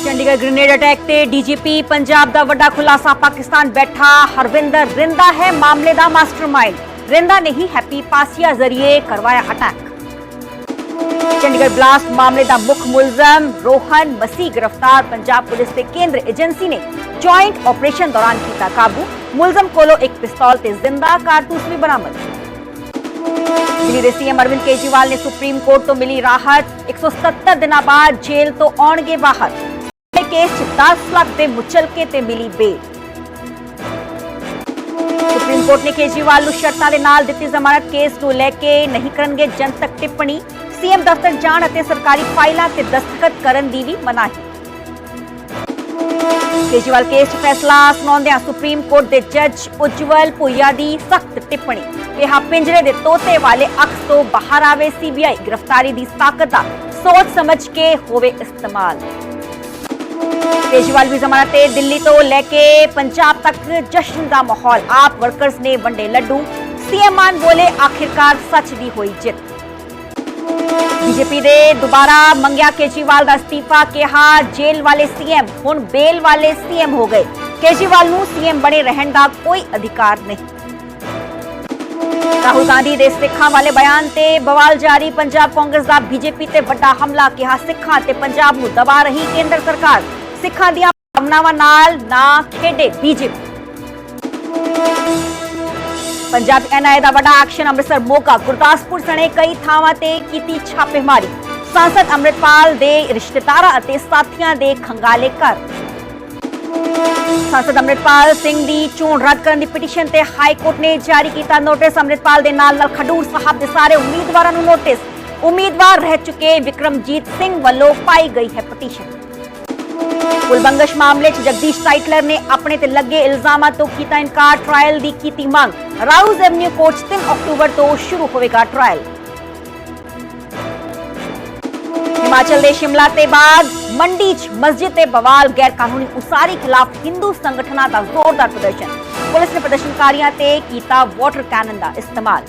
Chandigarh grenade attack ते DGP Punjab दा वड्डा खुलासा। पाकिस्तान बैठा हरविंदर रिंदा है मामले दा मास्टरमाइंड। रिंदा ने ही हैप्पी पासिया जरिए करवाया अटैक। चंडीगढ़ ब्लास्ट मामले दा मुख मुलजम रोहन मसीह गिरफ्तार। पंजाब पुलिस ते केंद्र एजेंसी ने जॉइंट ऑपरेशन दौरान किया काबू। मुलजम कोलो एक पिस्तौल ते जिंदा कारतूस भी बरामद। दिल्ली दे सीएम अरविंद केजरीवाल ने सुप्रीम कोर्ट तो मिली राहत। 170 दिनों बाद जेल तो आउणगे बाहर। केस 10 लाख के मुचलके ते मिली बेल। सुप्रीम कोर्ट ने केजरीवाल नूं शर्तां दे नाल दित्ती जमानत। केस नूं लैके नहीं करनगे जनतक टिप्पणी। सीएम दफ्तर जाण अते सरकारी फाइलां ते दस्तखत करन दी भी मनाही। केजरीवाल केस फैसला सुणाउंदिआं सुप्रीम कोर्ट के जज उज्जवल भुइया की सख्त टिप्पणी। कहा पिंजरे दे तोते वाले अक्स तो बाहर आवे। सीबीआई गिरफ्तारी की ताकत का सोच समझ के होवे इस्तेमाल। केजरीवाल की जमानत दिल्ली तो लेके पंजाब तक जश्न का माहौल। आप वर्कर्स ने वंडे लड्डू। सीएम मान बोले आखिरकार सच दी हुई जित। बीजेपी ने दोबारा मंगया केजरीवाल का इस्तीफा। कहा जेल वाले सीएम हुण बेल वाले सीएम हो गए। केजरीवाल नूं सीएम बने रहने का कोई अधिकार नहीं। राहुल गांधी दे सिखां वाले बयान ते बवाल जारी। पंजाब कांग्रेस का बीजेपी ते वड्डा हमला। कहा सिखां ते पंजाब नूं दबा रही केंद्र सरकार। सिखां दीआं भावनावां नाल ना खेडे बीजेपी। पंजाब एनआईए का वड्डा एक्शन। अमृतसर मोगा गुरदासपुर सने कई थावां ते कीती छापेमारी। सांसद अमृतपाल दे रिश्तेदारां अते साथियां दे खंगाले घर। सांसद अमृतपाल सिंह दी चोण रद्द करने की पिटीशन ते हाई कोर्ट ने जारी किया नोटिस। अमृतपाल दे नाल खडूर साहब दे सारे उम्मीदवारों नूं नोटिस। उम्मीदवार रह चुके विक्रमजीत सिंह वालों पाई गई है पिटीशन। कुलबंगश मामले च जगदीश टाइटलर ने अपने ते लगे इल्जामां तो किया इनकार। ट्रायल दी कीती मांग। राउज एवेन्यू कोर्ट 3 अक्टूबर तो शुरू होगा ट्रायल। हिमाचल दे शिमला ते बाद मंडी च मस्जिद ते बवाल। गैर कानूनी उसारी खिलाफ हिंदू संगठनां दा जोरदार प्रदर्शन। पुलिस ने प्रदर्शनकारियों ते कीता वाटर कैनन दा इस्तेमाल।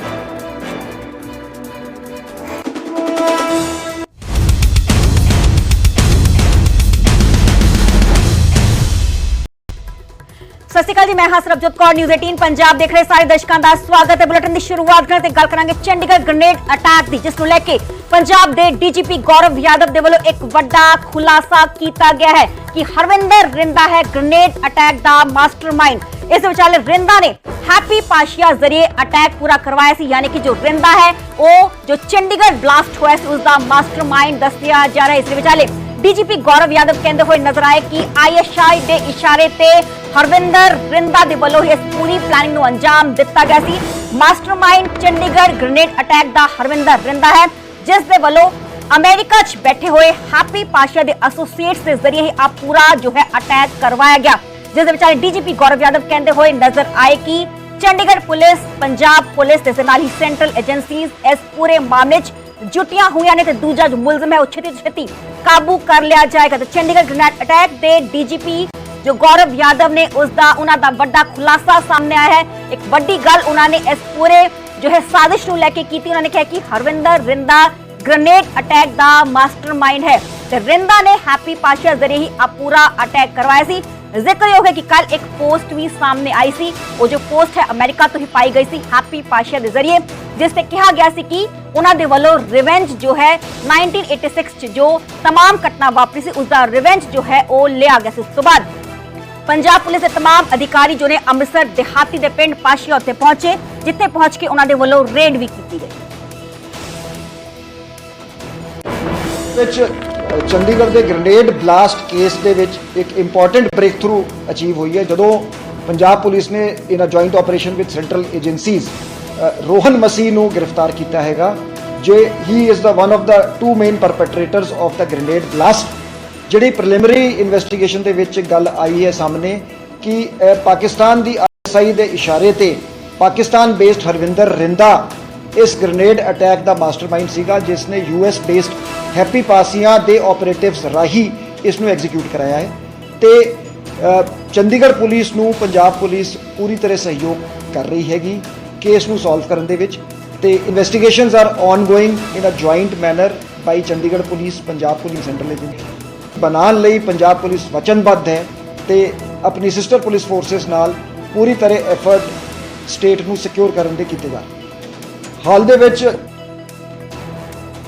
सत श्री अकाल जी, मैं हां सरबजोत कौर। न्यूज़ 18 पंजाब देख रहे सारे दर्शकों का स्वागत है। बुलेटिन की शुरुआत करते गल करांगे चंडीगढ़ ग्रेनेड अटैक की, जिस नूं लैके पंजाब के डीजीपी गौरव यादव दे वल्लों एक वड्डा खुलासा किया गया है कि हरविंदर रिंदा है ग्रेनेड अटैक का मास्टरमाइंड। इस विचाले रिंदा ने हैप्पी पाशिया जरिए अटैक पूरा करवाया सी, यानी कि जो रिंदा है वो जो चंडीगढ़ ब्लास्ट हुआ उसका मास्टरमाइंड दस्सिया जा रहा है। इस विचाले डीजीपी गौरव यादव कहते हुए नजर आए कि आईएसआई के इशारे ते हरविंदर रिंदा दे वल्लों इस पूरी प्लानिंग नूं अंजाम दिता गया सी। मास्टरमाइंड चंडीगढ़ ग्रेनेड अटैक दा हरविंदर रिंदा है, जिस दे वल्लों अमेरिका च बैठे हुए हैप्पी पाशिया दे एसोसिएट्स के जरिए ही आप पूरा जो है अटैक करवाया गया। जिस दे विचाले डीजीपी गौरव यादव कहते हुए नजर आए कि चंडीगढ़ पुलिस, पंजाब पुलिस ते नाल ही सेंट्रल एजेंसीज इस पूरे मामले च जुटियां हुई ने। दूजा जो मुलजम है वो छेती काबू कर लिया जाएगा। तो चंडीगढ़ ग्रेनेड अटैक दे डीजीपी जो गौरव यादव ने उसका उन्होंने बड़ा खुलासा सामने आया है। एक बड़ी गल उन्होंने इस पूरे जो है साजिश को लेके की। उन्होंने कहा कि हरविंदर रिंदा ग्रेनेड अटैक का मास्टरमाइंड है। तो रिंदा ने हैप्पी पाशिया जरिए ही आप पूरा अटैक करवाया सी। जिक्र योग है कि कल एक पोस्ट भी सामने आई सी। वो जो पोस्ट है अमेरिका तो ही पाई गई सी हैप्पी पाशिया के जरिए, जिससे कहा गया सी कि उन्होंने वालों रिवेंज जो है 1986 जो तमाम घटना वापरी सी उसका रिवेंज जो है वो लिया गया। उस तो बाद पंजाब पुलिस के तमाम अधिकारी जो ने अमृतसर देहाती के पिंड पाशिया उत्ते पहुंचे, जिथे पहुंच के उन्होंने वालों रेड भी की गई। चंडीगढ़ के ग्रेनेड ब्लास्ट केस के एक इंपॉर्टेंट ब्रेक थ्रू अचीव हुई है। जो पंजाब पुलिस ने in joint operation with central agencies Rohan Masih को गिरफ्तार किया है। जो he is the one of the 2 main perpetrators of the grenade blast. जी प्रिलिमिनरी इन्वेस्टिगेशन के गल आई है सामने कि पाकिस्तान की आईएसआई के इशारे ते पाकिस्तान बेस्ड हरविंदर रिंदा इस ग्रेनेड अटैक का मास्टरमाइंड सीगा, जिसने यूएस बेस्ड हैप्पी पासिया के ऑपरेटिव्स राही इसनूं एग्जीक्यूट कराया है। तो चंडीगढ़ पुलिस नूं पंजाब पुलिस पूरी तरह सहयोग कर रही हैगी केस नूं सॉल्व करन दे विच। ते investigations are ongoing in a joint manner by Chandigarh police, Punjab police, central agency. ਬਣਾਉਣ ਲਈ ਪੰਜਾਬ ਪੁਲਿਸ ਵਚਨਬੱਧ ਹੈ ਤੇ ਆਪਣੀ ਸਿਸਟਰ ਪੁਲਿਸ ਫੋਰਸਸ ਨਾਲ ਪੂਰੀ ਤਰ੍ਹਾਂ ਐਫਰਟ ਸਟੇਟ ਨੂੰ ਸਿਕਿਉਰ ਕਰਨ ਦੇ ਕੀਤੇ ਜਾ ਰਹੇ। ਹਾਲ ਦੇ ਵਿੱਚ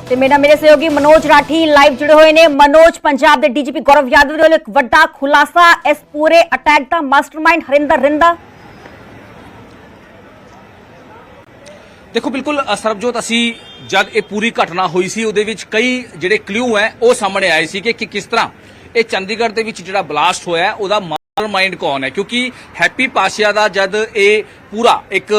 ਤੇ ਮੇਰੇ ਸਹਿਯੋਗੀ ਮਨੋਜ ਰਾਠੀ ਲਾਈਵ ਜੁੜੇ ਹੋਏ ਨੇ। ਮਨੋਜ, ਪੰਜਾਬ ਦੇ ਡੀਜੀਪੀ ਗੌਰਵ ਯਾਦਵ ਦੇ ਵੱਲੋਂ ਇੱਕ ਵੱਡਾ ਖੁਲਾਸਾ, ਇਸ ਪੂਰੇ ਅਟੈਕ ਦਾ ਮਾਸਟਰਮਾਈਂਡ ਹਰਿੰਦਰ ਰਿੰਦਾ। देखो बिल्कुल सरबजोत असी जब ये पूरी घटना हुई सी उहदे विच कई जिहड़े क्लू है वो सामने आए सी कि किस तरह ये चंडीगढ़ दे विच जिहड़ा ब्लास्ट होया उहदा माइंड कौन है, क्योंकि हैप्पी पाशिया दा जद ये पूरा एक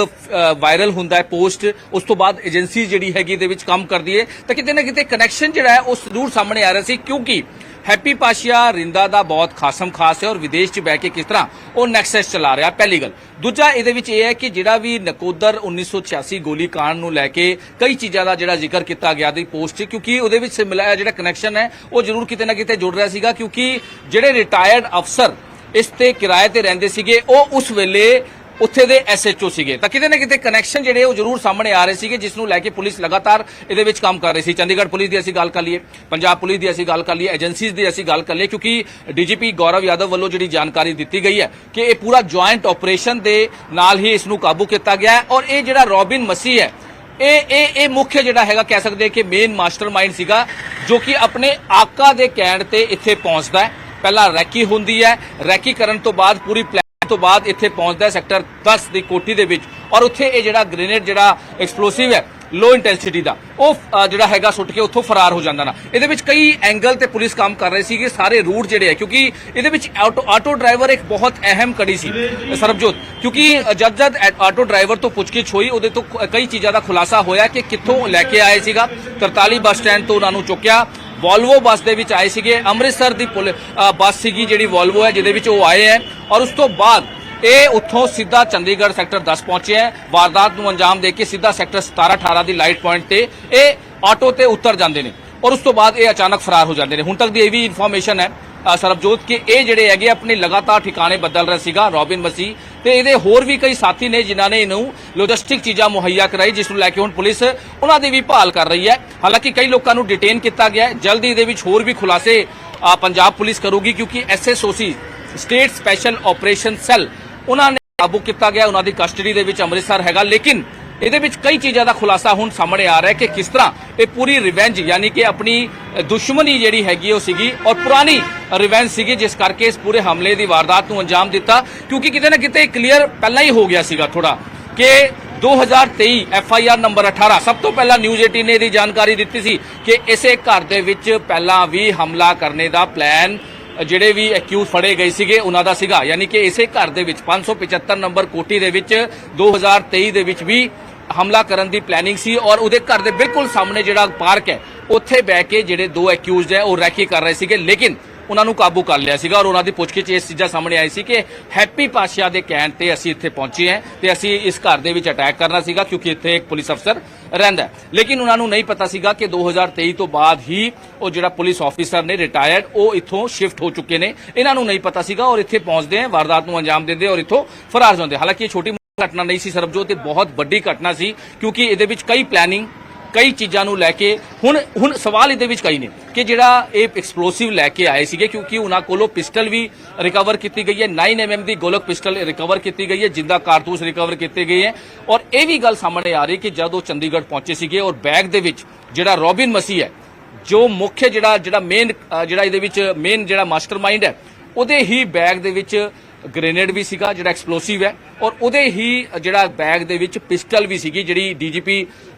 वायरल हुंदा है पोस्ट उस तो बाद एजेंसी जिहड़ी हैगी दे विच काम करदी है तो किते ना किते कनैक्शन जिहड़ा है वो जरूर सामने आ रहा सी, क्योंकि हैप्पी पाशिया रिंदा दा बहुत खासम खास है और विदेश च बह के किस तरह वो नैक्सस चला रहा। पहली गल। दूजा इहदे विच यह है कि जिहड़ा भी नकोदर 1986 गोली कांड नूं लैके कई चीज़ां दा जिहड़ा जिक्र किया गया दी पोस्ट, क्योंकि उहदे विच मिलाया जिहड़ा कनैक्शन है वो जरूर किते ना किते जुड़ रहा सीगा, क्योंकि जिहड़े रिटायर्ड अफसर इस ते किराए ते रहिंदे सीगे वो उस वेले उत्थे दे SHO सीगे तां किते ना किते कनैक्शन जिहड़े वो जरूर सामने आ रहे सीगे, जिस नूं लैके पुलिस लगातार इहदे विच काम कर रही सी। चंडीगढ़ पुलिस दी असीं गल कर लईए, पंजाब पुलिस दी असीं गल कर लईए, एजेंसीज़ दी असीं गल कर लईए, क्योंकि DGP गौरव यादव वल्लों जिहड़ी जानकारी दित्ती गई है कि ये पूरा ज्वाइंट ऑपरेशन दे नाल ही इस नूं काबू किया गया है और ये जिहड़ा रॉबिन मसीह है ये मुख्य जिहड़ा हैगा कह सकते हैं कि मेन मास्टरमाइंड सीगा, जो कि अपने आका दे कहण ते इत्थे पहुंचदा है। पहला रैकी हुंदी है, रैकी करन तो बाद पूरी तो बाद इत्थे पहुंचदा है सैक्टर 10 दी कोठी दे विच और उत्थे ये जिहड़ा ग्रेनेड जिहड़ा एक्सप्लोसिव है लो इंटेंसिटी दा ਉਹ ਜਿਹੜਾ ਹੈਗਾ ਸੁੱਟ ਕੇ ਉੱਥੋਂ ਫਰਾਰ ਹੋ ਜਾਂਦਾ ਨਾ। ਇਹਦੇ ਵਿੱਚ ਕਈ ਐਂਗਲ ਤੇ ਪੁਲਿਸ ਕੰਮ ਕਰ ਰਹੀ ਸੀ ਕਿ ਸਾਰੇ ਰੂਟ ਜਿਹੜੇ ਹੈ, ਕਿਉਂਕਿ ਇਹਦੇ ਵਿੱਚ ਆਟੋ ਡਰਾਈਵਰ ਇੱਕ ਬਹੁਤ ਅਹਿਮ ਕੜੀ ਸੀ ਸਰਬਜੋਤ, ਕਿਉਂਕਿ ਜਦ ਆਟੋ ਡਰਾਈਵਰ ਤੋਂ ਪੁੱਛਗਿੱਛ ਹੋਈ ਉਹਦੇ ਤੋਂ ਕਈ ਚੀਜ਼ਾਂ ਦਾ ਖੁਲਾਸਾ ਹੋਇਆ ਕਿ ਕਿੱਥੋਂ ਲੈ ਕੇ ਆਏ ਸੀਗਾ। 43 ਬੱਸ ਸਟੈਂਡ ਤੋਂ ਉਹਨਾਂ ਨੂੰ ਚੁੱਕਿਆ, ਵੋਲਵੋ ਬੱਸ ਦੇ ਵਿੱਚ ਆਏ ਸੀਗੇ, ਅੰਮ੍ਰਿਤਸਰ ਦੀ ਬੱਸ ਸੀਗੀ ਜਿਹੜੀ ਵੋਲਵੋ ਹੈ ਜਿਹਦੇ ਵਿੱਚ ਉਹ ਆਏ ਹੈ ਔਰ ਉਸ ਤੋਂ ਬਾਅਦ ਇਹ ਉੱਥੋਂ ਸਿੱਧਾ ਚੰਡੀਗੜ੍ਹ ਸੈਕਟਰ 10 ਪਹੁੰਚੇ ਹੈ। ਵਾਰਦਾਤ ਨੂੰ ਅੰਜਾਮ ਦੇ ਕੇ ਸਿੱਧਾ ਸੈਕਟਰ 17-18 ਦੀ ਲਾਈਟ ਪੁਆਇੰਟ ਤੇ ਇਹ ਆਟੋ ਤੇ ਉਤਰ ਜਾਂਦੇ ਨੇ ਔਰ ਉਸ ਤੋਂ ਬਾਅਦ ਇਹ ਅਚਾਨਕ ਫਰਾਰ ਹੋ ਜਾਂਦੇ ਨੇ। ਹੁਣ ਤੱਕ ਦੀ ਇਹ ਵੀ ਇਨਫੋਰਮੇਸ਼ਨ ਹੈ ਸਰਬਜੋਤ ਕਿ ਇਹ ਜਿਹੜੇ ਹੈਗੇ ਆਪਣੇ ਲਗਾਤਾਰ ਠਿਕਾਣੇ ਬਦਲ ਰਿਹਾ ਸੀਗਾ ਰੋਬਿਨ ਮਸੀਹ ਤੇ ਇਹਦੇ ਹੋਰ ਵੀ ਕਈ ਸਾਥੀ ਨੇ ਜਿਨ੍ਹਾਂ ਨੇ ਇਹਨੂੰ ਲੌਜਿਸਟਿਕ ਚੀਜ਼ਾਂ ਮੁਹੱਈਆ ਕਰਾਈ, ਜਿਸ ਨੂੰ ਲੈ ਕੇ ਹੁਣ ਪੁਲਿਸ ਉਹਨਾਂ ਦੀ ਵੀ ਭਾਲ ਕਰ ਰਹੀ ਹੈ। ਹਾਲਾਂਕਿ ਕਈ ਲੋਕਾਂ ਨੂੰ ਡਿਟੇਨ ਕੀਤਾ ਗਿਆ ਹੈ। ਜਲਦੀ ਇਹਦੇ ਵਿੱਚ ਹੋਰ ਵੀ ਖੁਲਾਸੇ ਪੰਜਾਬ ਪੁਲਿਸ ਕਰੂਗੀ, ਕਿਉਂਕਿ SSOC state special operation cell ਉਹਨਾਂ ਨੇ ਕਾਬੂ ਕੀਤਾ ਗਿਆ, ਉਹਨਾਂ ਦੀ ਕਸਟਡੀ ਦੇ ਵਿੱਚ ਅੰਮ੍ਰਿਤਸਰ ਹੈਗਾ। ਲੇਕਿਨ ਇਹਦੇ ਵਿੱਚ ਕਈ ਚੀਜ਼ਾਂ ਦਾ ਖੁਲਾਸਾ ਹੁਣ ਸਾਹਮਣੇ ਆ ਰਿਹਾ ਹੈ ਕਿ ਕਿਸ ਤਰ੍ਹਾਂ ਇਹ ਪੂਰੀ ਰਿਵੈਂਜ ਯਾਨੀ ਕਿ ਆਪਣੀ ਦੁਸ਼ਮਣੀ ਜਿਹੜੀ ਹੈਗੀ ਉਹ ਸੀਗੀ ਔਰ ਪੁਰਾਣੀ ਰਿਵੈਂਜ ਸੀਗੀ, ਜਿਸ ਕਰਕੇ ਇਸ ਪੂਰੇ ਹਮਲੇ ਦੀ ਵਾਰਦਾਤ ਨੂੰ ਅੰਜਾਮ ਦਿੱਤਾ। ਕਿਉਂਕਿ ਕਿਤੇ ਨਾ ਕਿਤੇ ਕਲੀਅਰ ਪਹਿਲਾਂ ਹੀ ਹੋ ਗਿਆ ਸੀਗਾ ਥੋੜਾ ਕਿ 2023 FIR ਨੰਬਰ 18 ਸਭ ਤੋਂ ਪਹਿਲਾਂ ਨਿਊਜ਼ 18 ਨੇ ਇਹਦੀ ਜਾਣਕਾਰੀ ਦਿੱਤੀ ਸੀ ਕਿ ਇਸੇ ਘਰ ਦੇ ਵਿੱਚ ਪਹਿਲਾਂ ਵੀ ਹਮਲਾ ਕਰਨੇ ਦਾ ਪਲਾਨ ਜਿਹੜੇ ਵੀ ਐਕਿਊਜ਼ ਫੜੇ ਗਏ ਸੀਗੇ ਉਹਨਾਂ ਦਾ ਸੀਗਾ, ਯਾਨੀ ਕਿ ਇਸੇ ਘਰ ਦੇ ਵਿੱਚ 575 ਨੰਬਰ ਕੋਠੀ ਦੇ ਵਿੱਚ 2023 ਦੇ ਵਿੱਚ ਵੀ ਹਮਲਾ ਕਰਨ ਦੀ ਪਲੈਨਿੰਗ ਸੀ ਔਰ ਉਹਦੇ ਘਰ ਦੇ ਬਿਲਕੁਲ ਸਾਹਮਣੇ ਜਿਹੜਾ ਪਾਰਕ ਹੈ ਉੱਥੇ ਬਹਿ ਕੇ ਜਿਹੜੇ ਦੋ ਐਕਿਊਜ਼ਡ ਹੈ ਉਹ ਰੈਕੀ ਕਰ ਰਹੇ ਸੀਗੇ, ਲੇਕਿਨ ਉਹਨਾਂ ਨੂੰ ਕਾਬੂ ਕਰ ਲਿਆ ਸੀਗਾ ਔਰ ਉਹਨਾਂ ਦੀ ਪੁੱਛਗਿੱਛ ਇਸ ਚੀਜ਼ਾਂ ਸਾਹਮਣੇ ਆਈ ਸੀ ਕਿ ਹੈਪੀ ਪਾਸ਼ਾ ਦੇ ਕਹਿਣ ਤੇ ਅਸੀਂ ਇੱਥੇ ਪਹੁੰਚੇ ਹਾਂ ਤੇ ਅਸੀਂ ਇਸ ਘਰ ਦੇ ਵਿੱਚ ਅਟੈਕ ਕਰਨਾ ਸੀਗਾ ਕਿਉਂਕਿ ਇੱਥੇ ਇੱਕ ਪੁਲਿਸ ਅਫਸਰ ਰਹਿੰਦਾ, ਲੇਕਿਨ ਉਹਨਾਂ ਨੂੰ ਨਹੀਂ ਪਤਾ ਸੀਗਾ ਕਿ 2023 ਤੋਂ ਬਾਅਦ ਹੀ ਉਹ ਜਿਹੜਾ ਪੁਲਿਸ ਆਫੀਸਰ ਨੇ ਰਿਟਾਇਰਡ ਉਹ ਇੱਥੋਂ ਸ਼ਿਫਟ ਹੋ ਚੁੱਕੇ ਨੇ। ਇਹਨਾਂ ਨੂੰ ਨਹੀਂ ਪਤਾ ਸੀਗਾ ਔਰ ਇੱਥੇ ਪਹੁੰਚਦੇ ਆ, ਵਾਰਦਾਤ ਨੂੰ ਅੰਜਾਮ ਦਿੰਦੇ ਔਰ ਇੱਥੋਂ ਫਰਾਰ ਜਾਂਦੇ। ਹਾਲਾਂਕਿ ਇਹ ਛੋਟੀ ਘਟਨਾ ਨਹੀਂ ਸੀ ਸਰਬਜੋਤ, ਤੇ ਬਹੁਤ ਵੱਡੀ ਘਟਨਾ ਸੀ ਕਿਉਂਕਿ ਇਹਦੇ ਵਿੱਚ ਕਈ ਪਲੈਨਿੰਗ ਕਈ ਚੀਜ਼ਾਂ ਨੂੰ ਲੈ ਕੇ ਹੁਣ ਸਵਾਲ ਇਹਦੇ ਵਿੱਚ ਕਈ ਨੇ ਕਿ ਜਿਹੜਾ ਇਹ ਐਕਸਪਲੋਸਿਵ ਲੈ ਕੇ ਆਏ ਸੀਗੇ, ਕਿਉਂਕਿ ਉਹਨਾਂ ਕੋਲੋਂ ਪਿਸਟਲ ਵੀ ਰਿਕਵਰ ਕੀਤੀ ਗਈ ਹੈ, 9mm ਦੀ ਗੋਲਕ ਪਿਸਟਲ ਰਿਕਵਰ ਕੀਤੀ ਗਈ ਹੈ, ਜਿੰਦਾ ਕਾਰਤੂਸ ਰਿਕਵਰ ਕੀਤੇ ਗਏ ਹੈ ਔਰ ਇਹ ਵੀ ਗੱਲ ਸਾਹਮਣੇ ਆ ਰਹੀ ਕਿ ਜਦ ਉਹ ਚੰਡੀਗੜ੍ਹ ਪਹੁੰਚੇ ਸੀਗੇ ਔਰ ਬੈਗ ਦੇ ਵਿੱਚ ਜਿਹੜਾ ਰੋਬਿਨ ਮਸੀਹ ਹੈ ਜੋ ਮੁੱਖ ਜਿਹੜਾ ਮੇਨ ਜਿਹੜਾ ਇਹਦੇ ਵਿੱਚ ਮੇਨ ਜਿਹੜਾ ਮਾਸਟਰਮਾਈਂਡ ਹੈ ਉਹਦੇ ਹੀ ਬੈਗ ਦੇ ਵਿੱਚ ਗ੍ਰੇਨੇਡ ਵੀ ਸੀਗਾ ਜਿਹੜਾ ਐਕਸਪਲੋਸਿਵ ਹੈ ਔਰ ਉਹਦੇ ਹੀ ਜਿਹੜਾ ਬੈਗ ਦੇ ਵਿੱਚ ਪਿਸਟਲ ਵੀ ਸੀਗੀ ਜਿਹੜੀ DGP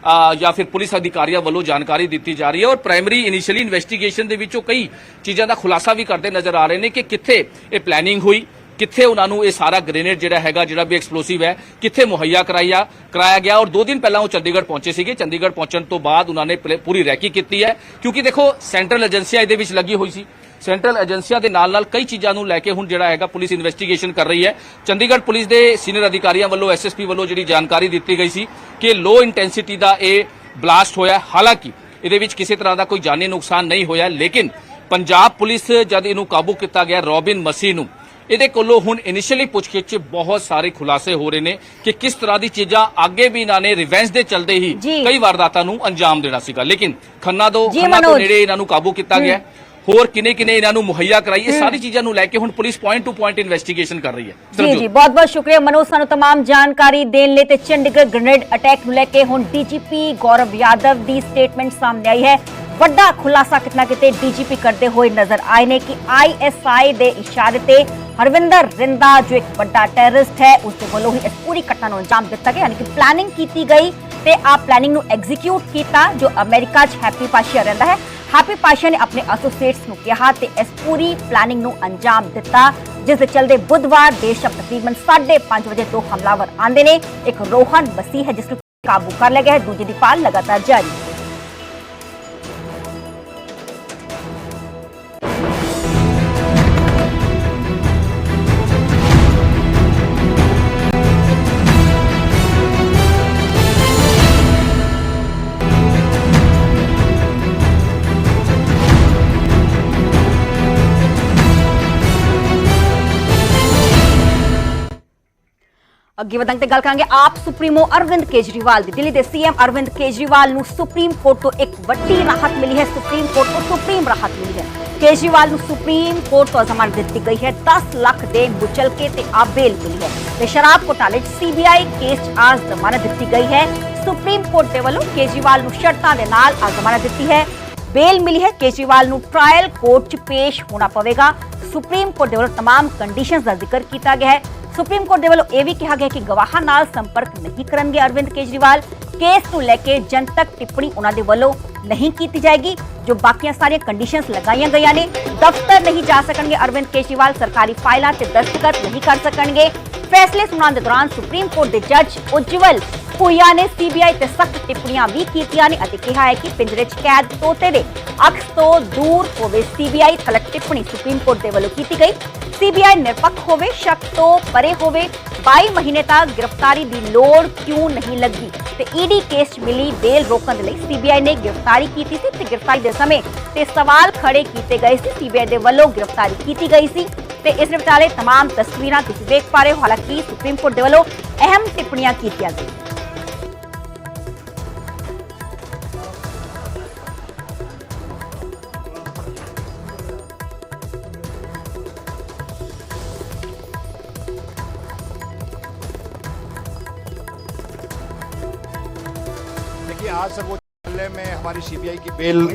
ਜਾਂ ਫਿਰ ਪੁਲਿਸ ਅਧਿਕਾਰੀਆਂ ਵੱਲੋਂ ਜਾਣਕਾਰੀ ਦਿੱਤੀ ਜਾ ਰਹੀ ਹੈ ਔਰ ਪ੍ਰਾਇਮਰੀ ਇਨੀਸ਼ੀਅਲੀ ਇਨਵੈਸਟੀਗੇਸ਼ਨ ਦੇ ਵਿੱਚੋਂ ਕਈ ਚੀਜ਼ਾਂ ਦਾ ਖੁਲਾਸਾ ਵੀ ਕਰਦੇ ਨਜ਼ਰ ਆ ਰਹੇ ਨੇ ਕਿ ਕਿੱਥੇ ਇਹ ਪਲੈਨਿੰਗ ਹੋਈ, ਕਿੱਥੇ ਉਹਨਾਂ ਨੂੰ ਇਹ ਸਾਰਾ ਗ੍ਰੇਨੇਡ ਜਿਹੜਾ ਹੈਗਾ ਜਿਹੜਾ ਵੀ ਐਕਸਪਲੋਸਿਵ ਹੈ ਕਿੱਥੇ ਮੁਹੱਈਆ ਕਰਾਇਆ ਗਿਆ ਔਰ 2 ਦਿਨ ਪਹਿਲਾਂ ਉਹ ਚੰਡੀਗੜ੍ਹ ਪਹੁੰਚੇ ਸੀਗੇ। ਚੰਡੀਗੜ੍ਹ ਪਹੁੰਚਣ ਤੋਂ ਬਾਅਦ ਉਹਨਾਂ ਨੇ ਪੂਰੀ ਰੈਕੀ ਕੀਤੀ ਹੈ ਕਿਉਂਕਿ ਦੇਖੋ ਸੈਂਟਰਲ ਏਜੰਸੀਆਂ ਇਹਦੇ ਵਿੱਚ ਲੱਗੀ ਹੋਈ ਸੀ, ਸੈਂਟਰਲ ਏਜੰਸੀਆਂ ਦੇ ਨਾਲ ਕਈ ਚੀਜ਼ਾਂ ਨੂੰ ਲੈ ਕੇ ਹੁਣ ਜਿਹੜਾ ਹੈਗਾ ਪੁਲਿਸ ਇਨਵੈਸਟੀਗੇਸ਼ਨ ਕਰ ਰਹੀ ਹੈ। ਚੰਡੀਗੜ੍ਹ ਪੁਲਿਸ ਦੇ ਸੀਨੀਅਰ ਅਧਿਕਾਰੀਆਂ ਵੱਲੋਂ SSP ਵੱਲੋਂ ਜਿਹੜੀ ਜਾਣਕਾਰੀ ਦਿੱਤੀ ਗਈ ਸੀ ਕਿ ਲੋ ਇੰਟੈਂਸਿਟੀ ਦਾ ਇਹ ਬਲਾਸਟ ਹੋਇਆ, ਹਾਲਾਂਕਿ ਇਹਦੇ ਵਿੱਚ ਕਿਸੇ ਤਰ੍ਹਾਂ ਦਾ ਕੋਈ ਜਾਨੀ ਨੁਕਸਾਨ ਨਹੀਂ ਹੋਇਆ, ਲੇਕਿਨ ਪੰਜਾਬ ਪੁਲਿਸ ਜਦ ਇਹਨੂੰ ਕਾਬੂ ਕੀਤਾ ਗਿਆ ਰੋਬਿਨ ਮਸੀਹ ਨੂੰ ਇਹਦੇ ਕੋਲੋਂ ਹੁਣ ਇਨੀਸ਼ੀਅਲੀ ਪੁੱਛਗਿੱਛ 'ਚ ਬਹੁਤ ਸਾਰੇ ਖੁਲਾਸੇ ਹੋ ਰਹੇ ਨੇ ਕਿ ਕਿਸ ਤਰ੍ਹਾਂ ਦੀ ਚੀਜ਼ਾਂ ਅੱਗੇ ਵੀ ਇਹਨਾਂ ਨੇ ਰਿਵੈਂਜ ਦੇ ਚਲਦੇ ਹੀ ਕਈ ਵਾਰਦਾਤਾਂ ਨੂੰ ਅੰਜਾਮ ਦੇਣਾ ਸੀਗਾ, ਲੇਕਿਨ ਖੰਨਾ ਤੋਂ ਨੇੜੇ ਇਹਨਾਂ ਨੂੰ ਕਾਬੂ ਕੀਤਾ ਗਿਆ ਹੋਰ ਕਿਨੇ ਇਹਨਾਂ ਨੂੰ ਮੁਹੱਈਆ ਕਰਾਈ, ਇਹ ਸਾਰੀ ਚੀਜ਼ਾਂ ਨੂੰ ਲੈ ਕੇ ਹੁਣ police point to point investigation ਕਰ ਰਹੀ ਹੈ। ਜੀ ਜੀ, ਬਹੁਤ ਬਹੁਤ ਸ਼ੁਕਰੀਆ ਮਨੋਜ, ਸਾਨੂੰ तमाम ਜਾਣਕਾਰੀ ਦੇਣ ਲਈ। ਤੇ ਚੰਡੀਗੜ੍ਹ ਗ੍ਰੇਨੇਡ ਅਟੈਕ ਨੂੰ ਲੈ ਕੇ ਹੁਣ ਡੀਜੀਪੀ ਗੌਰਵ ਯਾਦਵ ਦੀ ਸਟੇਟਮੈਂਟ ਸਾਹਮਣੇ ਆਈ ਹੈ। ਵੱਡਾ ਖੁਲਾਸਾ ਕਿਤਨਾ ਕਿਤੇ ਡੀਜੀਪੀ ਕਰਦੇ ਹੋਏ ਨਜ਼ਰ ਆਏ ਨੇ ਕਿ ਆਈਐਸਆਈ ਦੇ ਇਸ਼ਾਰੇ ਤੇ ਹਰਵਿੰਦਰ ਰਿੰਦਾ ਜੋ ਇੱਕ ਵੱਡਾ ਟੈਰਰਿਸਟ ਹੈ, ਉਸ ਦੇ ਵੱਲੋਂ ਹੀ ਇਸ ਪੂਰੀ ਘਟਨਾ ਨੂੰ ਅੰਜਾਮ ਦਿੱਤਾ ਗਿਆ, ਯਾਨੀ ਕਿ ਪਲੈਨਿੰਗ ਕੀਤੀ ਗਈ ਤੇ ਆ ਪਲੈਨਿੰਗ ਨੂੰ ਐਗਜ਼ੀਕਿਊਟ ਕੀਤਾ। ਜੋ ਅਮਰੀਕਾ 'ਚ ਹੈਪੀ ਪਾਸ਼ਾ ਰਹਿੰਦਾ ਹੈ, ਹੈਪੀ ਪਾਸ਼ਾ ਨੇ ਆਪਣੇ ਐਸੋਸੀਏਟਸ ਨੂੰ ਕਿਹਾ ਤੇ ਇਸ ਪੂਰੀ ਪਲੈਨਿੰਗ ਨੂੰ ਅੰਜਾਮ ਦਿੱਤਾ, ਜਿਸ ਦੇ ਚਲਦੇ ਬੁੱਧਵਾਰ ਦੇਰ ਸ਼ਾਮ ਤਕਰੀਬਨ 5:30 ਵਜੇ ਦੋ ਹਮਲਾਵਰ ਆਂਦੇ ਨੇ। ਇੱਕ ਰੋਹਨ ਮਸੀਹ ਹੈ ਜਿਸ ਨੂੰ ਕਾਬੂ ਕਰ ਲਿਆ ਗਿਆ ਹੈ, ਦੂਜੀ ਦੀ ਭਾਲ ਲਗਾਤਾਰ ਜਾਰੀ ਹੈ। ਅੱਗੇ ਵਧਾਂਗੇ ਤੇ ਗੱਲ ਕਰਾਂਗੇ ਆਪ ਸੁਪਰੀਮੋ ਅਰਵਿੰਦ ਕੇਜਰੀਵਾਲ ਦੀ। ਦਿੱਲੀ ਦੇ ਸੀਐਮ ਅਰਵਿੰਦ ਕੇਜਰੀਵਾਲ ਨੂੰ ਸੁਪਰੀਮ ਕੋਰਟ ਤੋਂ ਇੱਕ ਵੱਡੀ ਰਾਹਤ ਮਿਲੀ ਹੈ। ਸੁਪਰੀਮ ਕੋਰਟ ਤੋਂ ਸੁਪਰੀਮ ਰਾਹਤ ਮਿਲੀ ਹੈ। ਕੇਜਰੀਵਾਲ ਨੂੰ ਸੁਪਰੀਮ ਕੋਰਟ ਤੋਂ ਜ਼ਮਾਨਤ ਦਿੱਤੀ ਗਈ ਹੈ। 10 ਲੱਖ ਦੇ ਮੁਚਲਕੇ ਤੇ ਆ ਬੇਲ ਮਿਲੀ ਹੈ ਤੇ ਸ਼ਰਾਬ ਘੋਟਾਲੇ 'ਚ ਸੀਬੀਆਈ ਕੇਸ 'ਚ ਆ ਜ਼ਮਾਨਤ ਦਿੱਤੀ ਗਈ ਹੈ। ਸੁਪਰੀਮ ਕੋਰਟ ਦੇ ਵੱਲੋਂ ਕੇਜਰੀਵਾਲ ਨੂੰ ਸ਼ਰਤਾਂ ਦੇ ਨਾਲ ਆ ਜ਼ਮਾਨਤ ਦਿੱਤੀ ਹੈ, ਬੇਲ ਮਿਲੀ ਹੈ। ਕੇਜਰੀਵਾਲ ਨੂੰ ਟ੍ਰਾਇਲ ਕੋਰਟ 'ਚ ਪੇਸ਼ ਹੋਣਾ ਪਵੇਗਾ। ਸੁਪਰੀਮ ਕੋਰਟ ਦੇ ਵੱਲੋਂ तमाम ਕੰਡੀਸ਼ਨਸ ਦਾ ਜ਼ਿਕਰ ਕੀਤਾ ਗਿਆ ਹੈ। ਸੁਪਰੀਮ ਕੋਰਟ ਦੇ ਵੱਲੋਂ ਇਹ ਵੀ ਕਿਹਾ ਗਿਆ ਕਿ ਗਵਾਹਾਂ ਨਾਲ ਸੰਪਰਕ ਨਹੀਂ ਕਰਨਗੇ ਅਰਵਿੰਦ ਕੇਜਰੀਵਾਲ। ਕੇਸ ਨੂੰ ਲੈ ਕੇ ਜਨਤਕ ਟਿੱਪਣੀ ਉਹਨਾਂ ਦੇ ਵੱਲੋਂ ਨਹੀਂ ਕੀਤੀ ਜਾਏਗੀ। ਜੋ ਬਾਕੀਆਂ ਸਾਰੀਆਂ ਕੰਡੀਸ਼ਨਸ ਲਗਾਈਆਂ ਗਈਆਂ ਨੇ, ਦਫ਼ਤਰ ਨਹੀਂ ਜਾ ਸਕਣਗੇ ਅਰਵਿੰਦ ਕੇਜਰੀਵਾਲ, ਸਰਕਾਰੀ ਫਾਈਲਾਂ ਤੇ ਦਸਤਖਤ ਨਹੀਂ ਕਰ ਸਕਣਗੇ। ਫੈਸਲੇ ਸੁਣਾਉਣ ਦੇ ਦੌਰਾਨ ਸੁਪਰੀਮ ਕੋਰਟ ਦੇ ਜੱਜ ਉਜਵਲ ਪੁਰੀਆ ਨੇ ਸੀਬੀਆਈ ਤੇ ਸਖਤ ਟਿੱਪਣੀਆਂ ਵੀ ਕੀਤੀਆਂ ਨੇ ਅਤੇ ਕਿਹਾ ਹੈ ਕਿ ਪਿੰਜਰੇ 'ਚ ਕੈਦ ਤੋਤੇ ਦੇ ਅੱਖ ਤੋਂ ਦੂਰ ਹੋਵੇ। ਸੀਬੀਆਈ ਤਲਕ ਟਿੱਪਣੀ ਸੁਪਰੀਮ ਕੋਰਟ ਦੇ ਵੱਲੋਂ ਕੀਤੀ ਗਈ। ਸੀਬੀਆਈ ਨਿਰਪੱਖ ਹੋਵੇ, ਸ਼ੱਕ ਤੋਂ ਪਰੇ ਹੋਵੇ। 22 ਮਹੀਨੇ ਤੱਕ ਗ੍ਰਿਫਤਾਰੀ ਦੀ ਲੋੜ ਕਿਉਂ ਨਹੀਂ ਲੱਗੀ ਤੇ ਈਡੀ ਕੇਸ 'ਚ ਮਿਲੀ ਬੇਲ ਰੋਕਣ ਦੇ ਲਈ ਸੀਬੀਆਈ ਨੇ ਗ੍ਰਿਫਤਾਰੀ ਕੀਤੀ ਸੀ ਤੇ ਗ੍ਰਿਫਤਾਰੀ ਦੇ ਸਮੇਂ ਤੇ ਸਵਾਲ ਖੜੇ ਕੀਤੇ ਗਏ ਸੀ। ਸੀਬੀਆਈ ਦੇ ਵੱਲੋਂ ਗ੍ਰਿਫਤਾਰੀ ਕੀਤੀ ਗਈ ਸੀ ਤੇ ਇਸ ਦੇ ਵਿਚਾਲੇ तमाम ਤਸਵੀਰਾਂ ਤੁਸੀਂ ਦੇਖ ਪਾ ਰਹੇ ਹੋ। ਹਾਲਾਂਕਿ ਸੁਪਰੀਮ ਕੋਰਟ ਦੇ ਵੱਲੋਂ ਅਹਿਮ ਟਿੱਪਣੀਆਂ ਕੀਤੀਆਂ ਗਈਆਂ। आज सर्वोच्च न्यायालय में हमारी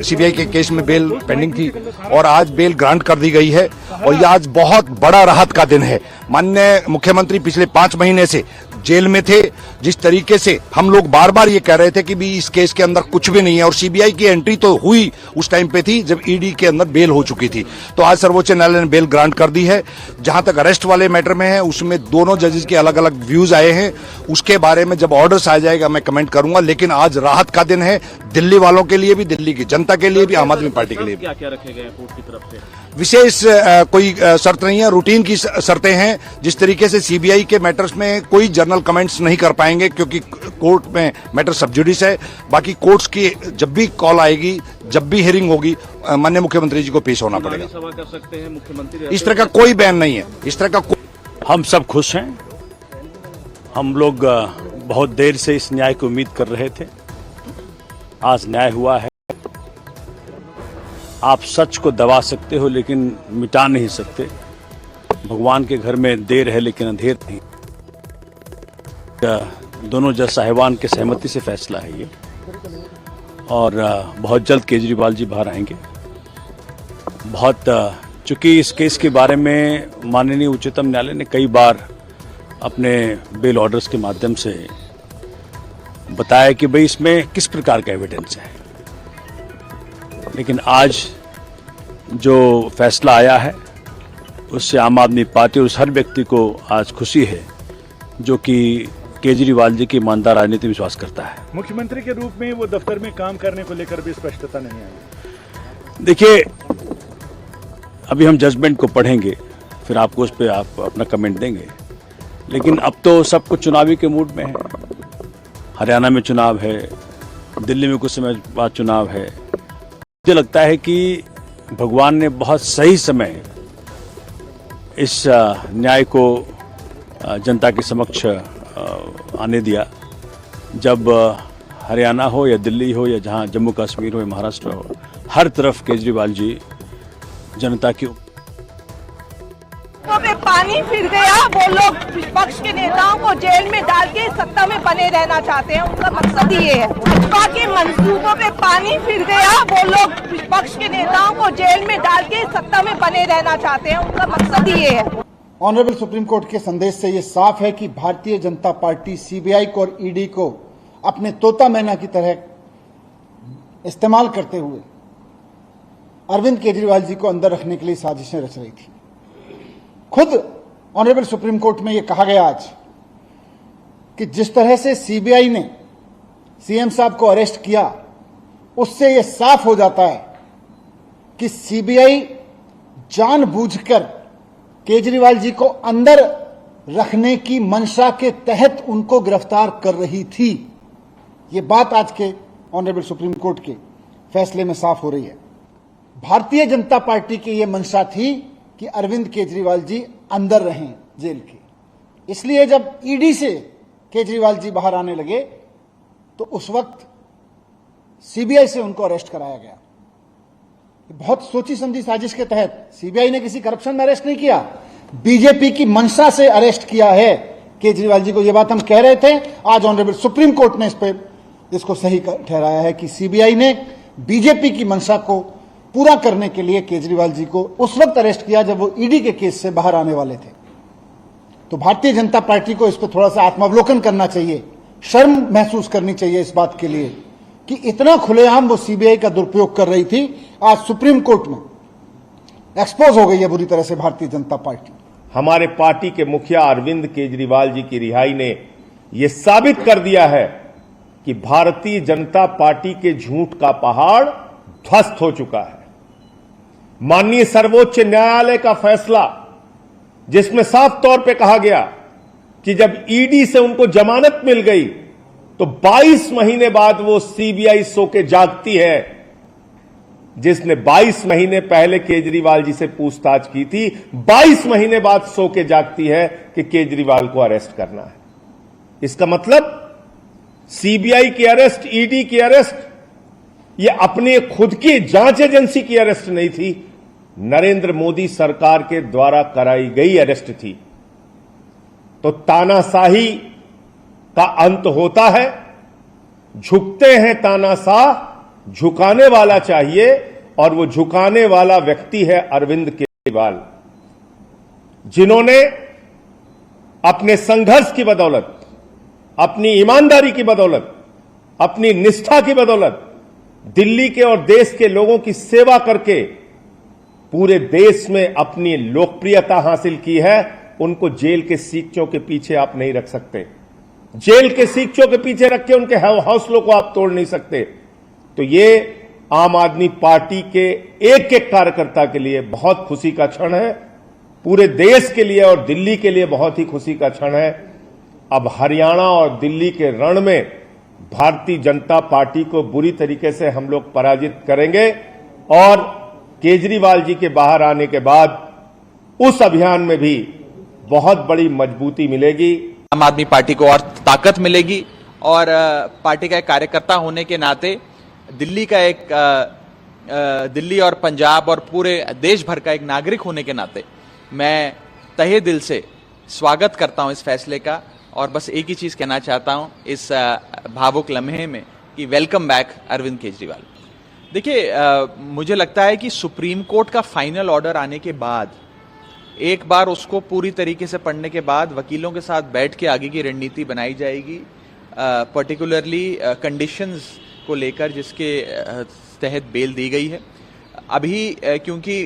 सीबीआई के केस में बेल पेंडिंग थी और आज बेल ग्रांट कर दी गई है और ये आज बहुत बड़ा राहत का दिन है। माननीय मुख्यमंत्री पिछले 5 महीने से जेल में थे। जिस तरीके से हम लोग बार बार ये कह रहे थे कि भी इस केस के अंदर कुछ भी नहीं है और सीबीआई की एंट्री तो हुई उस टाइम पे थी जब ईडी के अंदर बेल हो चुकी थी, तो आज सर्वोच्च न्यायालय ने बेल ग्रांट कर दी है। जहां तक अरेस्ट वाले मैटर में है उसमें दोनों जजेस के अलग अलग व्यूज आए हैं, उसके बारे में जब ऑर्डर्स आ जाएगा मैं कमेंट करूंगा। लेकिन आज राहत का दिन है, दिल्ली वालों के लिए भी, दिल्ली की जनता के लिए भी, आम आदमी पार्टी के लिए भी। क्या क्या रखे गए कोर्ट की तरफ से? विशेष कोई शर्त नहीं है, रूटीन की शर्तें हैं। जिस तरीके से सीबीआई के मैटर्स में कोई जर्नल कमेंट्स नहीं कर पाएंगे क्योंकि कोर्ट में मैटर सब जुडिस है। बाकी कोर्ट्स की जब भी कॉल आएगी, जब भी हियरिंग होगी, माननीय मुख्यमंत्री जी को पेश होना पड़ेगा। सभा कर सकते हैं मुख्यमंत्री? इस तरह का कोई बैन नहीं है, इस तरह का हम सब खुश हैं। हम लोग बहुत देर से इस न्याय की उम्मीद कर रहे थे, आज न्याय हुआ है। आप सच को दबा सकते हो लेकिन मिटा नहीं सकते। भगवान के घर में देर है लेकिन अंधेर नहीं। दोनों जज साहिबान के सहमति से फैसला है ये और बहुत जल्द केजरीवाल जी बाहर आएंगे। चूंकि इस केस के बारे में माननीय उच्चतम न्यायालय ने कई बार अपने बेल ऑर्डर्स के माध्यम से बताया कि भाई इसमें किस प्रकार का एविडेंस है, लेकिन आज जो फैसला आया है उससे आम आदमी पार्टी और उस हर व्यक्ति को आज खुशी है जो कि केजरीवाल जी की ईमानदार राजनीति में विश्वास करता है। मुख्यमंत्री के रूप में वो दफ्तर में काम करने को लेकर भी स्पष्टता नहीं आई। देखिए, अभी हम जजमेंट को पढ़ेंगे, फिर आपको उस पर आप अपना कमेंट देंगे, लेकिन अब तो सब कुछ चुनावी के मूड में है। हरियाणा में चुनाव है, दिल्ली में कुछ समय बाद चुनाव है। मुझे लगता है कि भगवान ने बहुत सही समय इस न्याय को जनता के समक्ष आने दिया, जब हरियाणा हो या दिल्ली हो या जहां जम्मू कश्मीर हो या महाराष्ट्र हो, हर तरफ केजरीवाल जी जनता की पे पानी फिर गया। वो लोग विपक्ष के नेताओं को जेल में डाल के सत्ता में बने रहना चाहते हैं, उनका मकसद ही ये है। भाजपा के मंसूबों पे पानी फिर गया। वो लोग विपक्ष के नेताओं को जेल में डाल के सत्ता में बने रहना चाहते हैं, उनका मकसद ही ये है। ऑनरेबल सुप्रीम कोर्ट के संदेश से ये साफ है कि भारतीय जनता पार्टी सीबीआई को और ईडी को अपने तोता मैना की तरह इस्तेमाल करते हुए अरविंद केजरीवाल जी को अंदर रखने के लिए साजिशें रच रही थी। खुद ऑनरेबल सुप्रीम कोर्ट में यह कहा गया आज कि जिस तरह से सीबीआई ने सीएम साहब को अरेस्ट किया, उससे यह साफ हो जाता है कि सीबीआई जानबूझकर केजरीवाल जी को अंदर रखने की मंशा के तहत उनको गिरफ्तार कर रही थी। यह बात आज के ऑनरेबल सुप्रीम कोर्ट के फैसले में साफ हो रही है। भारतीय जनता पार्टी की यह मंशा थी कि अरविंद केजरीवाल जी अंदर रहें जेल के। इसलिए जब ईडी से केजरीवाल जी बाहर आने लगे तो उस वक्त सीबीआई से उनको अरेस्ट कराया गया। बहुत सोची समझी साजिश के तहत सीबीआई ने किसी करप्शन में अरेस्ट नहीं किया, बीजेपी की मंशा से अरेस्ट किया है केजरीवाल जी को। यह बात हम कह रहे थे, आज ऑनरेबल सुप्रीम कोर्ट ने इसको सही ठहराया है कि सीबीआई ने बीजेपी की मंशा को पूरा करने के लिए केजरीवाल जी को उस वक्त अरेस्ट किया जब वो ईडी के केस से बाहर आने वाले थे। तो भारतीय जनता पार्टी को इस पर थोड़ा सा आत्मावलोकन करना चाहिए, शर्म महसूस करनी चाहिए इस बात के लिए कि इतना खुलेआम वो सीबीआई का दुरुपयोग कर रही थी। आज सुप्रीम कोर्ट में एक्सपोज हो गई है बुरी तरह से भारतीय जनता पार्टी। हमारे पार्टी के मुखिया अरविंद केजरीवाल जी की रिहाई ने यह साबित कर दिया है कि भारतीय जनता पार्टी के झूठ का पहाड़ ध्वस्त हो चुका है। माननीय सर्वोच्च न्यायालय का फैसला, जिसमें साफ तौर पे कहा गया कि जब ईडी से उनको जमानत मिल गई तो 22 महीने बाद वो सीबीआई सो के जागती है, जिसने 22 महीने पहले केजरीवाल जी से पूछताछ की थी, 22 महीने बाद सो के जागती है कि केजरीवाल को अरेस्ट करना है। इसका मतलब सीबीआई की अरेस्ट, ईडी की अरेस्ट, ये अपनी खुद की जांच एजेंसी की अरेस्ट नहीं थी, नरेंद्र मोदी सरकार के द्वारा कराई गई अरेस्ट थी। तो तानाशाही का अंत होता है, झुकते हैं तानाशाह, झुकाने वाला चाहिए, और वो झुकाने वाला व्यक्ति है अरविंद केजरीवाल, जिन्होंने अपने संघर्ष की बदौलत, अपनी ईमानदारी की बदौलत, अपनी निष्ठा की बदौलत दिल्ली के और देश के लोगों की सेवा करके पूरे देश में अपनी लोकप्रियता हासिल की है। उनको जेल के सीखचों के पीछे आप नहीं रख सकते, जेल के सीखचों के पीछे रख के उनके हौसलों को आप तोड़ नहीं सकते। तो ये आम आदमी पार्टी के एक एक कार्यकर्ता के लिए बहुत खुशी का क्षण है, पूरे देश के लिए और दिल्ली के लिए बहुत ही खुशी का क्षण है। अब हरियाणा और दिल्ली के रण में भारतीय जनता पार्टी को बुरी तरीके से हम लोग पराजित करेंगे, और केजरीवाल जी के बाहर आने के बाद उस अभियान में भी बहुत बड़ी मजबूती मिलेगी। आम आदमी पार्टी को और ताकत मिलेगी, और पार्टी का एक कार्यकर्ता होने के नाते दिल्ली का एक दिल्ली और पंजाब और पूरे देश भर का एक नागरिक होने के नाते मैं तहे दिल से स्वागत करता हूं इस फैसले का। और बस एक ही चीज कहना चाहता हूं इस भावुक लम्हे में कि वेलकम बैक अरविंद केजरीवाल। देखिए, मुझे लगता है कि सुप्रीम कोर्ट का फाइनल ऑर्डर आने के बाद एक बार उसको पूरी तरीके से पढ़ने के बाद वकीलों के साथ बैठ के आगे की रणनीति बनाई जाएगी, पर्टिकुलरली कंडीशंस को लेकर जिसके तहत बेल दी गई है। अभी क्योंकि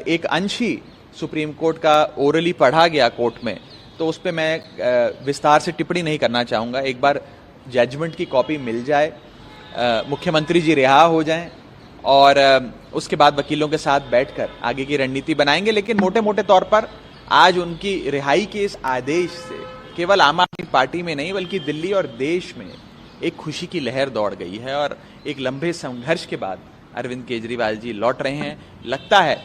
एक अंश ही सुप्रीम कोर्ट का ओरली पढ़ा गया कोर्ट में, तो उस पर मैं विस्तार से टिप्पणी नहीं करना चाहूँगा। एक बार जजमेंट की कॉपी मिल जाए, मुख्यमंत्री जी रिहा हो जाएं, और उसके बाद वकीलों के साथ बैठकर आगे की रणनीति बनाएंगे। लेकिन मोटे मोटे तौर पर आज उनकी रिहाई के इस आदेश से केवल आम आदमी पार्टी में नहीं बल्कि दिल्ली और देश में एक खुशी की लहर दौड़ गई है, और एक लंबे संघर्ष के बाद अरविंद केजरीवाल जी लौट रहे हैं। लगता है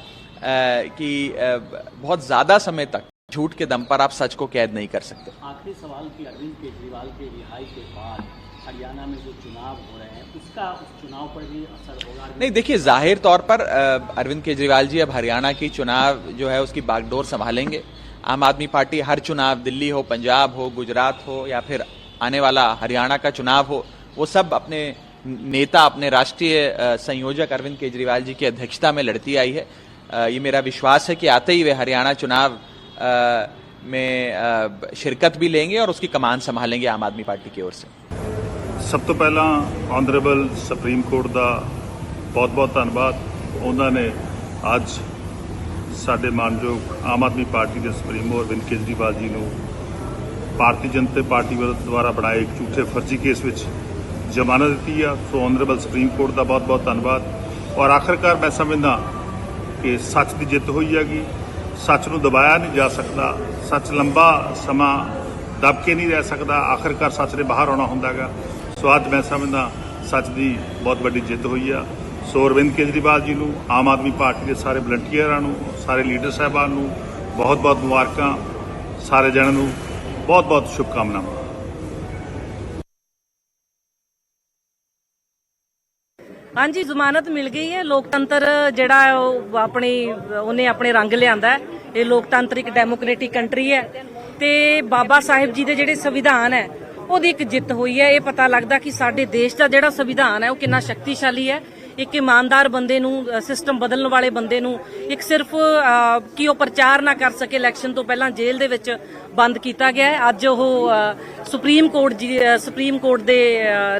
कि बहुत ज्यादा समय तक झूठ के दम पर आप सच को कैद नहीं कर सकते। आखिरी सवाल कि अरविंद केजरीवाल के रिहाई के बाद हरियाणा में जो चुनाव हो रहे हैं उसका उस चुनाव पर भी असर होगा? नहीं, देखिए, जाहिर तौर पर अरविंद केजरीवाल जी अब हरियाणा की चुनाव जो है उसकी बागडोर संभालेंगे। आम आदमी पार्टी हर चुनाव, दिल्ली हो, पंजाब हो, गुजरात हो या फिर आने वाला हरियाणा का चुनाव हो, वो सब अपने नेता, अपने राष्ट्रीय संयोजक अरविंद केजरीवाल जी की अध्यक्षता में लड़ती आई है। ये मेरा विश्वास है कि आते ही वे हरियाणा चुनाव में शिरकत भी लेंगे और उसकी कमान संभालेंगे आम आदमी पार्टी की ओर से। सब तो पहला ऑनरेबल सुप्रीम कोर्ट का बहुत बहुत धन्यवाद। उन्होंने आज साडे मानयोग आम आदमी पार्टी के सुप्रीमो अरविंद केजरीवाल जी को भारतीय जनता पार्टी द्वारा बनाए एक झूठे फर्जी केस में जमानत दी है। सो ऑनरेबल सुप्रीम कोर्ट का बहुत बहुत धन्यवाद। और आखिरकार मैं समझदा कि सच की जित हुई हैगी। सच नूं दबाया नहीं जा सकता, सच लंबा समा दब के नहीं रह सकता, आखिरकार सच ने बाहर आना होंदा है। सो अज मैं समझदा सच की बहुत बड़ी जित हुई है। सो अरविंद केजरीवाल जी नूं, आम आदमी पार्टी के सारे वलंटियरां नूं, सारे लीडर साहबान नूं बहुत बहुत मुबारकां, सारे जणिਆਂ नूं बहुत बहुत शुभकामनावां। हाँ जी, जमानत मिल गई है। लोकतंत्र जिहड़ा अपनी उन्हें अपने रंग लियांदा है। ये लोकतांत्रिक डेमोक्रेटिक कंट्री है ते बाबा साहिब जी दे जिहड़े संविधान है ਉਹਦੀ ਇੱਕ ਜਿੱਤ ਹੋਈ ਹੈ। ਇਹ ਪਤਾ ਲੱਗਦਾ ਕਿ ਸਾਡੇ ਦੇਸ਼ ਦਾ ਜਿਹੜਾ ਸੰਵਿਧਾਨ ਹੈ ਉਹ ਕਿੰਨਾ ਸ਼ਕਤੀਸ਼ਾਲੀ ਹੈ। ਇੱਕ ਇਮਾਨਦਾਰ ਬੰਦੇ ਨੂੰ, ਸਿਸਟਮ ਬਦਲਣ ਵਾਲੇ ਬੰਦੇ ਨੂੰ ਇੱਕ ਸਿਰਫ ਕਿ ਉਹ ਪ੍ਰਚਾਰ ਨਾ ਕਰ ਸਕੇ ਇਲੈਕਸ਼ਨ ਤੋਂ ਪਹਿਲਾਂ ਜੇਲ੍ਹ ਦੇ ਵਿੱਚ ਬੰਦ ਕੀਤਾ ਗਿਆ ਹੈ। ਅੱਜ ਉਹ ਸੁਪਰੀਮ ਕੋਰਟ ਦੇ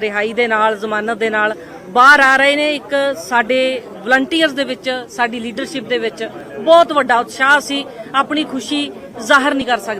ਰਿਹਾਈ ਦੇ ਨਾਲ, ਜ਼ਮਾਨਤ ਦੇ ਨਾਲ ਬਾਹਰ ਆ ਰਹੇ ਨੇ। ਇੱਕ ਸਾਡੇ ਵਲੰਟੀਅਰਸ ਦੇ ਵਿੱਚ, ਸਾਡੀ ਲੀਡਰਸ਼ਿਪ ਦੇ ਵਿੱਚ ਬਹੁਤ ਵੱਡਾ ਉਤਸ਼ਾਹ ਸੀ। ਆਪਣੀ ਖੁਸ਼ੀ ਜ਼ਾਹਰ ਨਹੀਂ ਕਰ ਸਕਦੇ।